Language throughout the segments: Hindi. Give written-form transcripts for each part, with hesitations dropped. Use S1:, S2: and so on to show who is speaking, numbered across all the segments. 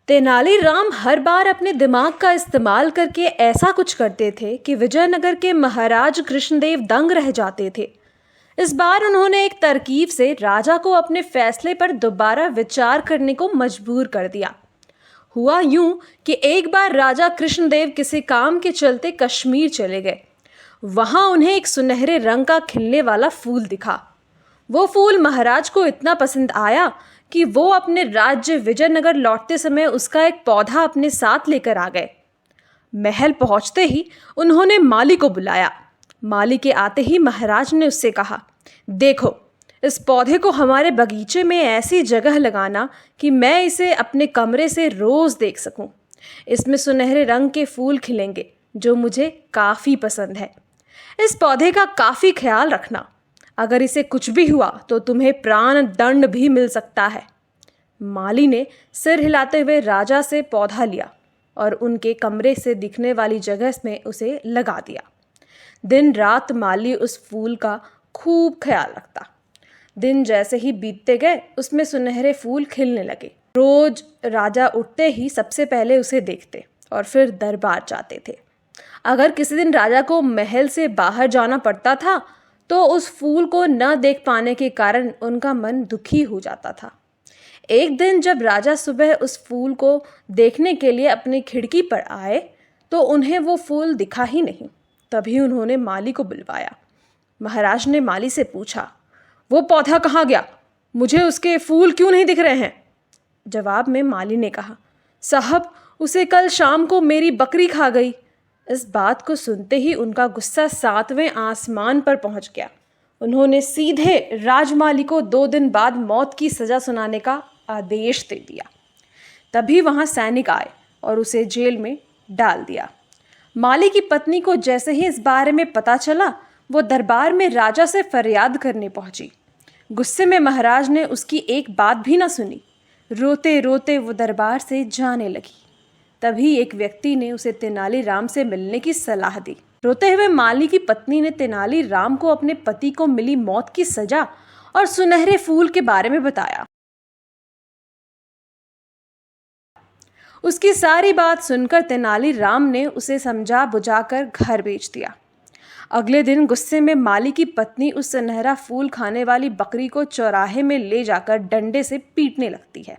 S1: तेनालीराम हर बार अपने दिमाग का इस्तेमाल करके ऐसा कुछ करते थे कि विजयनगर के महाराज कृष्णदेव दंग रह जाते थे। इस बार उन्होंने एक तरकीब से राजा को अपने फैसले पर दोबारा विचार करने को मजबूर कर दिया। हुआ यूं कि एक बार राजा कृष्णदेव किसी काम के चलते कश्मीर चले गए। वहां उन्हें एक सुनहरे रंग का खिलने वाला फूल दिखा। वो फूल महाराज को इतना पसंद आया कि वो अपने राज्य विजयनगर लौटते समय उसका एक पौधा अपने साथ लेकर आ गए। महल पहुंचते ही उन्होंने माली को बुलाया। माली के आते ही महाराज ने उससे कहा, देखो, इस पौधे को हमारे बगीचे में ऐसी जगह लगाना कि मैं इसे अपने कमरे से रोज देख सकूं। इसमें सुनहरे रंग के फूल खिलेंगे जो मुझे काफी पसंद है। इस पौधे का काफी ख्याल रखना। अगर इसे कुछ भी हुआ तो तुम्हें प्राण दंड भी मिल सकता है। माली ने सिर हिलाते हुए राजा से पौधा लिया और उनके कमरे से दिखने वाली जगह में उसे लगा दिया। दिन रात माली उस फूल का खूब ख्याल रखता। दिन जैसे ही बीतते गए उसमें सुनहरे फूल खिलने लगे। रोज राजा उठते ही सबसे पहले उसे देखते और फिर दरबार जाते थे। अगर किसी दिन राजा को महल से बाहर जाना पड़ता था तो उस फूल को न देख पाने के कारण उनका मन दुखी हो जाता था। एक दिन जब राजा सुबह उस फूल को देखने के लिए अपनी खिड़की पर आए तो उन्हें वो फूल दिखा ही नहीं। तभी उन्होंने माली को बुलवाया। महाराज ने माली से पूछा, वो पौधा कहाँ गया? मुझे उसके फूल क्यों नहीं दिख रहे हैं? जवाब में माली ने कहा, साहब, उसे कल शाम को मेरी बकरी खा गई। इस बात को सुनते ही उनका गुस्सा 7वें आसमान पर पहुंच गया। उन्होंने सीधे राजमाली को 2 दिन बाद मौत की सजा सुनाने का आदेश दे दिया। तभी वहां सैनिक आए और उसे जेल में डाल दिया। माली की पत्नी को जैसे ही इस बारे में पता चला वो दरबार में राजा से फरियाद करने पहुंची। गुस्से में महाराज ने उसकी एक बात भी न सुनी। रोते रोते वो दरबार से जाने लगी। तभी एक व्यक्ति ने उसे तेनालीराम से मिलने की सलाह दी। रोते हुए माली की पत्नी ने तेनालीराम को अपने पति को मिली मौत की सजा और सुनहरे फूल के बारे में बताया। उसकी सारी बात सुनकर तेनालीराम ने उसे समझा बुझाकर घर भेज दिया। अगले दिन गुस्से में माली की पत्नी उस सुनहरा फूल खाने वाली बकरी को चौराहे में ले जाकर डंडे से पीटने लगती है।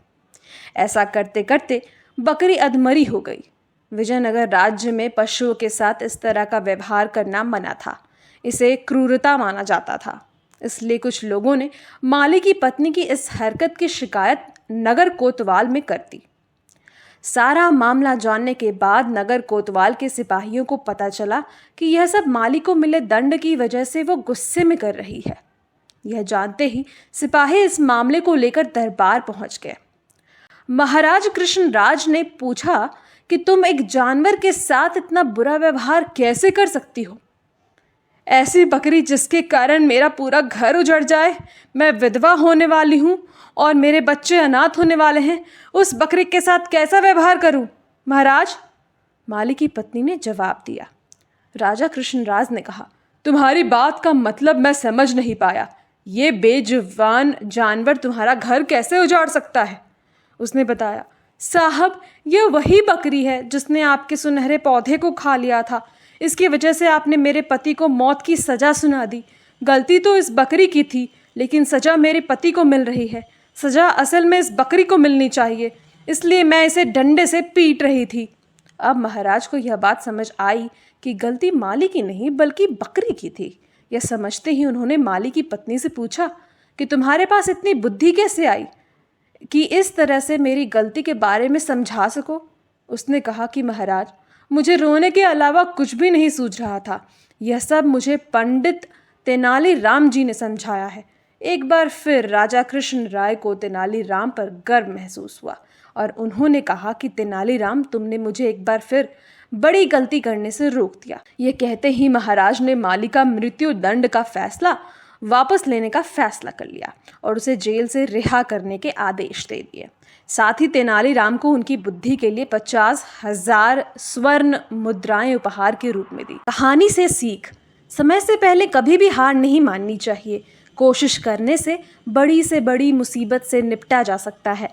S1: ऐसा करते करते बकरी अधमरी हो गई। विजयनगर राज्य में पशुओं के साथ इस तरह का व्यवहार करना मना था। इसे क्रूरता माना जाता था। इसलिए कुछ लोगों ने माली की पत्नी की इस हरकत की शिकायत नगर कोतवाल में कर दी। सारा मामला जानने के बाद नगर कोतवाल के सिपाहियों को पता चला कि यह सब माली को मिले दंड की वजह से वो गुस्से में कर रही है। यह जानते ही सिपाही इस मामले को लेकर दरबार पहुंच गए। महाराज कृष्णराज ने पूछा कि तुम एक जानवर के साथ इतना बुरा व्यवहार कैसे कर सकती हो? ऐसी बकरी जिसके कारण मेरा पूरा घर उजड़ जाए, मैं विधवा होने वाली हूँ और मेरे बच्चे अनाथ होने वाले हैं, उस बकरी के साथ कैसा व्यवहार करूं? महाराज, माली की पत्नी ने जवाब दिया। राजा कृष्णराज ने कहा, तुम्हारी बात का मतलब मैं समझ नहीं पाया। ये बेजुबान जानवर तुम्हारा घर कैसे उजाड़ सकता है? उसने बताया, साहब, यह वही बकरी है जिसने आपके सुनहरे पौधे को खा लिया था। इसकी वजह से आपने मेरे पति को मौत की सजा सुना दी। गलती तो इस बकरी की थी, लेकिन सजा मेरे पति को मिल रही है। सजा असल में इस बकरी को मिलनी चाहिए, इसलिए मैं इसे डंडे से पीट रही थी। अब महाराज को यह बात समझ आई कि गलती माली की नहीं बल्कि बकरी की थी। यह समझते ही उन्होंने माली की पत्नी से पूछा कि तुम्हारे पास इतनी बुद्धि कैसे आई कि इस तरह से मेरी गलती के बारे में समझा सको? उसने कहा कि महाराज, मुझे रोने के अलावा कुछ भी नहीं सूझ रहा था। यह सब मुझे पंडित तेनालीराम जी ने समझाया है। एक बार फिर राजा कृष्ण राय को तेनालीराम पर गर्व महसूस हुआ और उन्होंने कहा कि तेनालीराम, तुमने मुझे एक बार फिर बड़ी गलती करने से रोक दिया। यह कहते ही महाराज ने माली का मृत्यु दंड का फैसला वापस लेने का फैसला कर लिया और उसे जेल से रिहा करने के आदेश दे दिए। साथ ही तेनालीराम को उनकी बुद्धि के लिए 50,000 स्वर्ण मुद्राएं उपहार के रूप में दी। कहानी से सीख, समय से पहले कभी भी हार नहीं माननी चाहिए। कोशिश करने से बड़ी मुसीबत से निपटा जा सकता है।